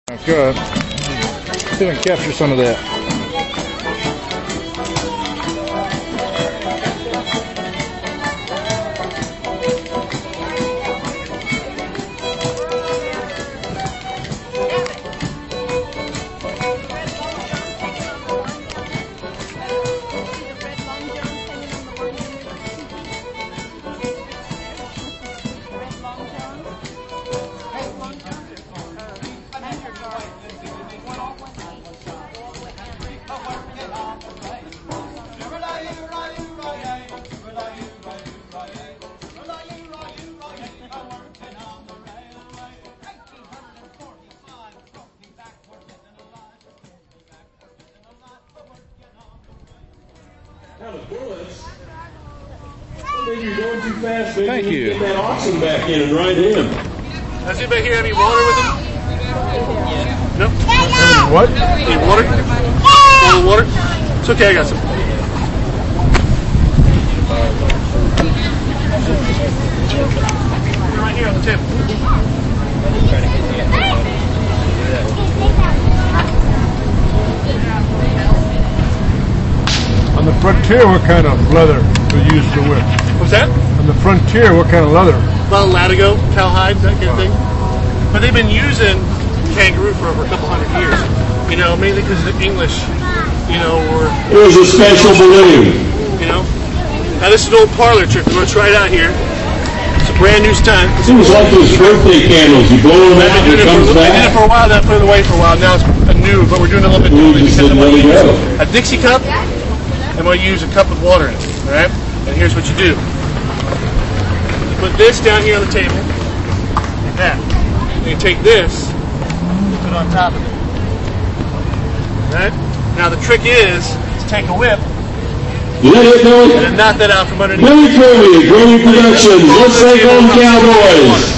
Good. See if I can capture some of that. Now the bullets. Maybe you're going too fast. Maybe Thank you. Get that oxen back in and ride in. Does anybody here have any water with them? No? What? Any water? Water? It's okay, I got some. Right here on the table. On the frontier, what kind of leather was used to whip? What's that? On the frontier, what kind of leather? Well, latigo, cowhide, that kind of thing. But they've been using kangaroo for over a couple hundred years. You know, mainly because the English, you know, were... It was a special balloon. You know? Now this is an old parlor trick. We're going to try it out here. It's a brand new stunt. It was like those birthday candles. You blow them out and it comes back. I did it for a while, then I put it away for a while. Now it's new, but we're doing a little bit new. Just let it go. A Dixie cup, and we'll use a cup with water in it. Alright? And here's what you do. You put this down here on the table, like that. And you take this, and put it on top of it. Alright? Now the trick is to take a whip Let it go. and then knock that out from underneath. Billy Kirby, Broom Productions. Let's thank them Cowboys.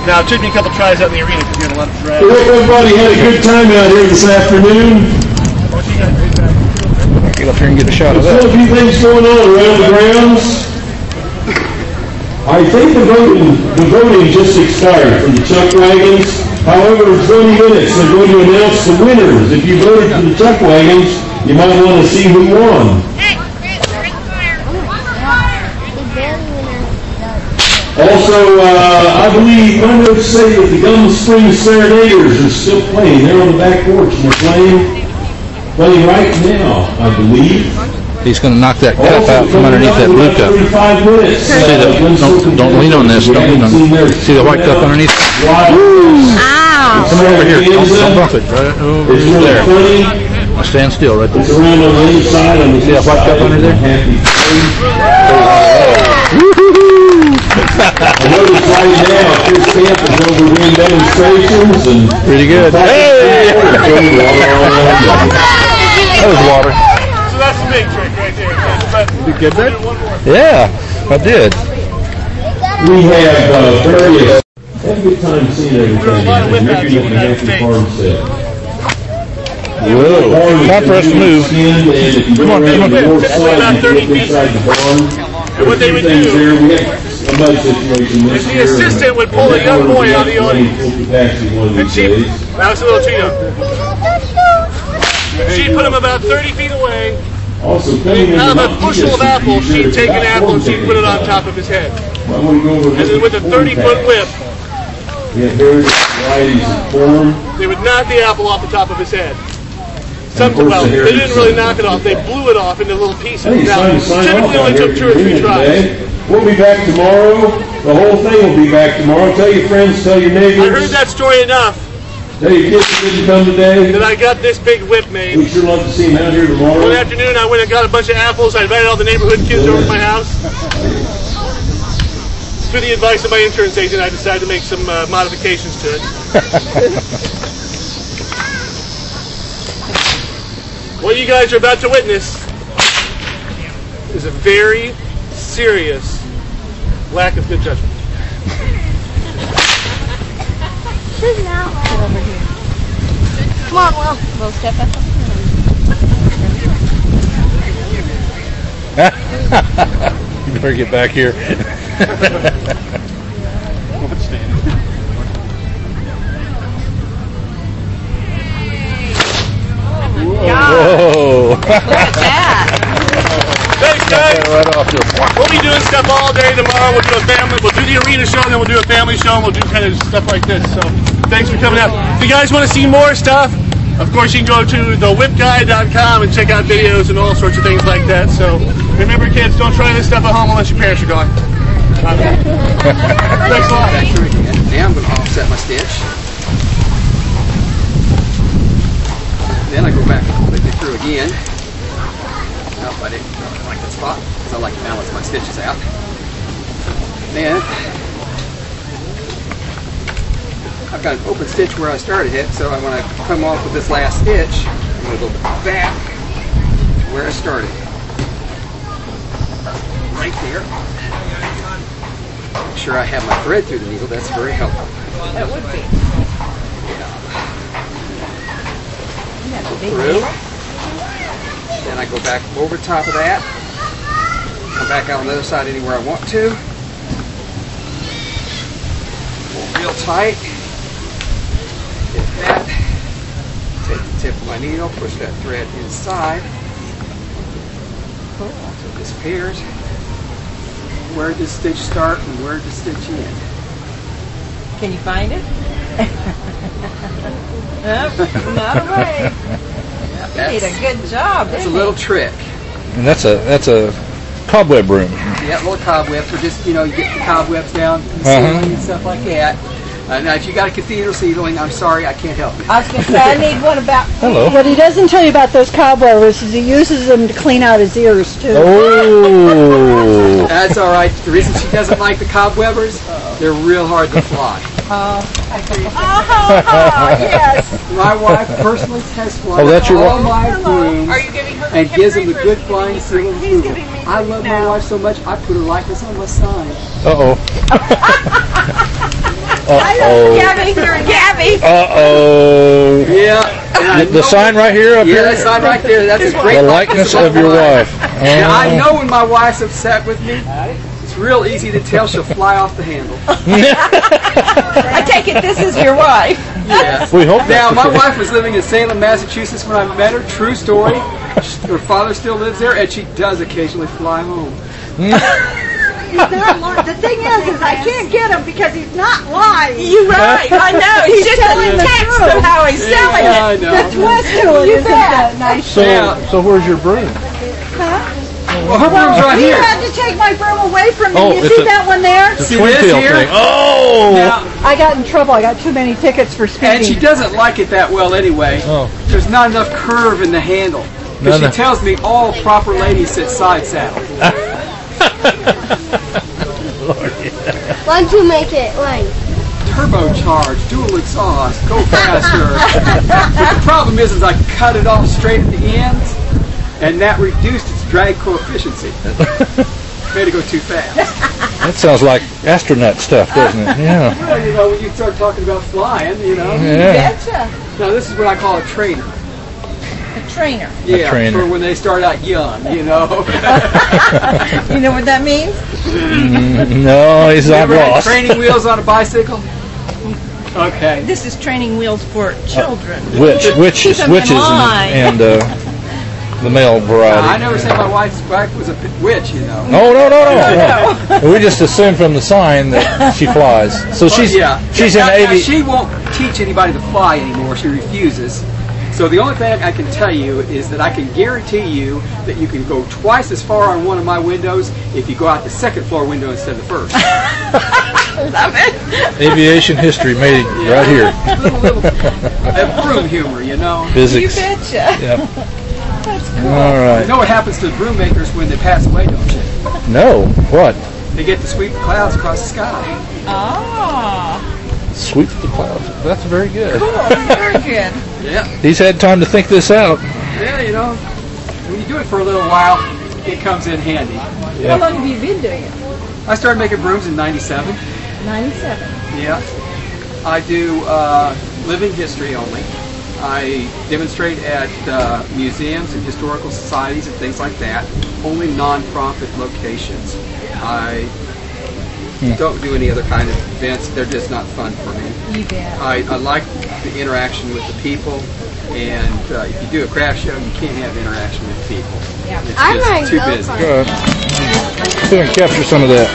Now it took me a couple tries out in the arena because you had a lot of drag. I hope everybody had a good time out here this afternoon. What you got? Get up here and get a shot of There's that. still a few things going on around the grounds. I think the voting just expired for the chuck wagons. However, in 20 minutes they're going to announce the winners. If you voted for the chuck wagons, you might want to see who won. Also, I believe my notes say that the Gum Springs Serenaders are still playing. They're on the back porch and they're playing right now, I believe. He's going to knock that cup out from underneath that blue cup. See the, don't lean on this. Don't lean on it. See the white cup underneath? Ow! Come over here. Don't bump it. Right over there. Now stand still right there. It's around on the other side. See that white cup under there? I notice right now, Chris Camp is over doing demonstrations and... Pretty good. Hey! That was water. So that's the big trick right there. But You get that? Yeah, I did. we have various... Have a good time seeing everything. And you're getting a happy farm set. Whoa. Time for us to move. Come on, come on. About 30 feet. And what they would do is the assistant would pull a young boy out of the audience. And that was a little too young. She'd put him about 30 feet away. Out of a bushel of apples, she'd take an apple and she'd put it on top of his head. And then with a 30-foot whip, they would knock the apple off the top of his head. Well, they didn't really knock it off. They blew it off into little pieces. Now, typically only took 2 or 3 tries. We'll be back tomorrow. The whole thing will be back tomorrow. Tell your friends, tell your neighbors. I heard that story enough Tell your kids who didn't come today. that I got this big whip made. We'd sure love to see them out here tomorrow. One afternoon, I went and got a bunch of apples. I invited all the neighborhood kids over to my house. Through the advice of my insurance agent, I decided to make some modifications to it. What you guys are about to witness is a very serious lack of good judgment. Come on, Will. We'll step up. You better get back here. at that. Thanks, guys. Right off the We'll be doing stuff all day tomorrow. We'll do a family. We'll do the arena show, and then we'll do a family show, and we'll do kind of stuff like this. So, thanks for coming out. If you guys want to see more stuff, of course, you can go to thewhipguy.com and check out videos and all sorts of things like that. So, remember, kids, don't try this stuff at home unless your parents are going. Thanks a lot. Now I'm going to offset my stitch. Then I go back completely through again. Nope, I didn't like that spot because I like to balance my stitches out. Then I've got an open stitch where I started it, so when I come off with this last stitch, I'm going to go back to where I started. Right there. Make sure I have my thread through the needle. That's very helpful. That would be. Through. Then I go back over top of that. Come back out on the other side anywhere I want to. Pull real tight. Hit that. Take the tip of my needle, push that thread inside. So it disappears. Where does stitch start and where does stitch end? Can you find it? Not away. You did a good job. That's a little trick. And that's a cobweb broom. Yeah, little cobwebs, or just, you know, you get the cobwebs down the ceiling and stuff like that. Now, if you got a cathedral ceiling, I'm sorry, I can't help you. I was going to say, I need one about... Hello. What he doesn't tell you about those cobwebbers is he uses them to clean out his ears, too. Oh. That's all right. The reason she doesn't like the cobwebbers, they're real hard to fly. Yes. My wife personally tests one Oh, that's your all wife? my brooms Are you giving her and gives them the temporary good for flying seal of He's approval. giving me I love my now. wife so much, I put her likeness on my sign. Uh-oh. Gabby. Gabby. Uh-oh. Yeah. The sign right here up Yeah, here? that sign right there. That's a great The likeness of your wife. Now, I know when my wife's upset with me. It's real easy to tell she'll fly off the handle. I take it this is your wife. Yes. We hope Now, that's my the case. wife was living in Salem, Massachusetts when I met her. True story. Her father still lives there, and she does occasionally fly home. He's not lying. The thing is I can't get him because he's not lying. You're right. I know. He's just telling a the text truth. of how he's selling Yeah, I it. know. The twist to it isn't that nice. So where's your broom? Well, her room's right You here. had to take my broom away from me. Oh, You it's see a- that one there? The See twin this tail here? thing. Oh! Now, I got in trouble. I got too many tickets for and she speeding. doesn't like it that well anyway. Oh. There's not enough curve in the handle. Because No. she tells me all proper ladies sit side saddle. Why don't you make it like Turbocharged, dual exhaust, go faster. But the problem is I cut it off straight at the ends, and that reduced its drag coefficient. Made it go too fast. That sounds like astronaut stuff, doesn't it? Yeah. Well, you know, when you start talking about flying, you know. Yeah. Betcha. Now, this is what I call a trainer. A trainer. Yeah, trainer. for when they start out young, you know. You know what that means? No, he's You not ever had lost. training wheels on a bicycle? Okay. This is training wheels for children. Witches Keep 'em in line. and the male variety. I never said my wife's wife was a witch, you know. No. We just assumed from the sign that she flies. So she's Yeah. she's Now, in now, AV. she won't teach anybody to fly anymore. She refuses. So the only thing I can tell you is that I can guarantee you that you can go twice as far on one of my windows if you go out the second floor window instead of the first. Love it. Aviation history made right here. little that broom humor, you know. You Physics. betcha. Yep. That's cool. All You right. know what happens to the broom makers when they pass away, don't you? No. What? They get to sweep the clouds across the sky. Ah, Sweep the clouds. That's very good. cool. Very good. Yeah. He's had time to think this out. Yeah, you know, when you do it for a little while, it comes in handy. How long have you been doing it? I started making brooms in '97. 97. Yeah. I do living history only. I demonstrate at museums and historical societies and things like that. Only non-profit locations. I don't do any other kind of events. They're just not fun for me. You bet. I like the interaction with the people. And if you do a craft show, you can't have interaction with people. It's I'm just too gonna go busy. for Good. See if I can capture some of that.